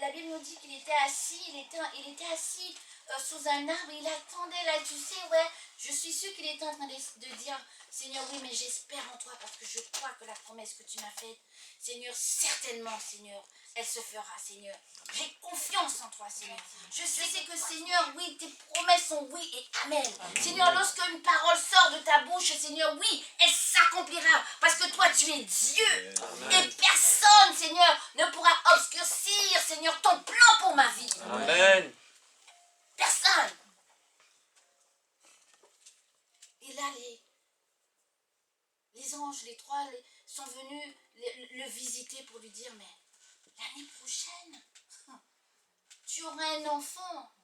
La Bible nous dit qu'il était assis, il était assis sous un arbre, il attendait là, tu sais, ouais, je suis sûre qu'il était en train de dire, Seigneur, oui, mais j'espère en toi parce que je crois que la promesse que tu m'as faite, Seigneur, certainement, Seigneur, elle se fera, Seigneur. J'ai confiance en toi, Seigneur. Je sais que, Seigneur, oui, tes promesses sont oui et amen. Seigneur, lorsque une parole sort de ta bouche, Seigneur, oui, elle s'accomplira parce que toi, tu es Dieu. Et personne, Seigneur, ne pourra obscurcir, Seigneur, ton plan pour ma vie. Amen. Personne. Et là, les anges, les trois, sont venus le visiter pour lui dire, mais l'année prochaine, tu auras un enfant.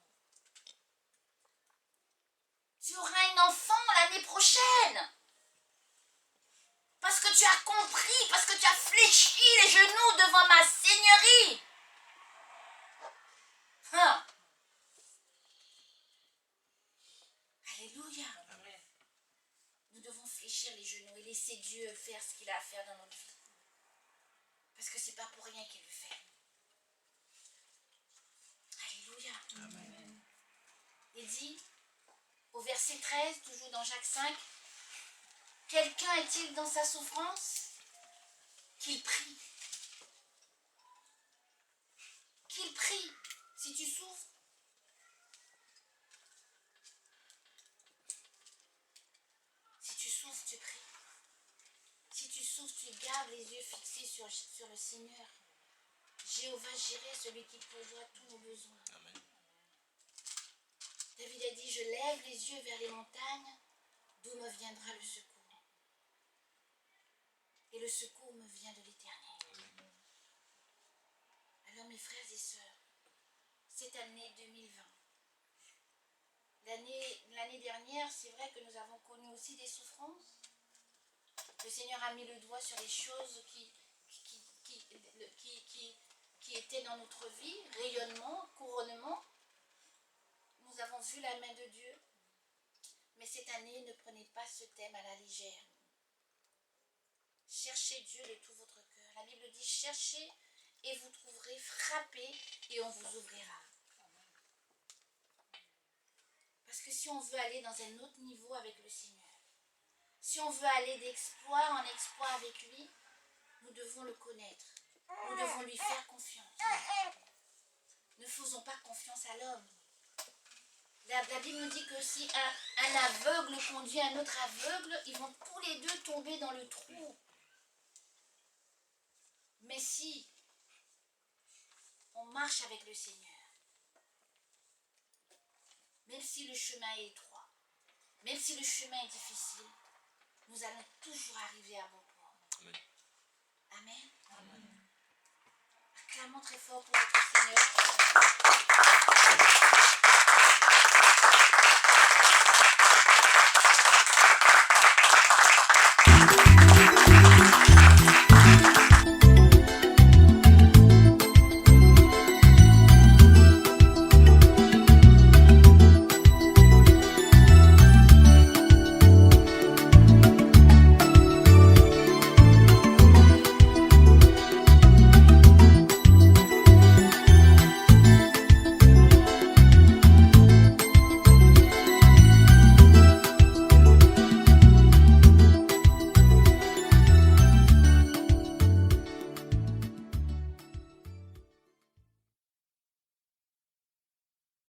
Tu auras un enfant l'année prochaine. Parce que tu as compris, parce que tu as fléchi les genoux devant ma seigneurie. Alléluia. Amen. Nous devons fléchir les genoux et laisser Dieu faire ce qu'il a à faire dans notre vie. Parce que ce n'est pas pour rien qu'il le fait. Alléluia. Amen. Il dit, au verset 13, toujours dans Jacques 5, quelqu'un est-il dans sa souffrance? Qu'il prie. Qu'il prie. Si tu souffres, tu pries. Si tu souffres, tu gardes les yeux fixés sur le Seigneur. Jéhovah Jireh, celui qui pourvoit tous nos besoins. Amen. David a dit, je lève les yeux vers les montagnes, d'où me viendra le secours. Et le secours me vient de l'Éternel. Alors mes frères et sœurs, cette année 2020, l'année dernière, c'est vrai que nous avons connu aussi des souffrances. Le Seigneur a mis le doigt sur les choses qui étaient dans notre vie, rayonnement, couronnement. Nous avons vu la main de Dieu. Mais cette année, ne prenez pas ce thème à la légère. Cherchez Dieu de tout votre cœur. La Bible dit, cherchez et vous trouverez, frappez et on vous ouvrira. Parce que si on veut aller dans un autre niveau avec le Seigneur, si on veut aller d'exploit en exploit avec lui, nous devons le connaître. Nous devons lui faire confiance. Ne faisons pas confiance à l'homme. La Bible nous dit que si un aveugle conduit un autre aveugle, ils vont tous les deux tomber dans le trou. Mais si on marche avec le Seigneur, même si le chemin est étroit, même si le chemin est difficile, nous allons toujours arriver à bon port. Amen. Amen. Amen. Acclamons très fort pour notre Seigneur.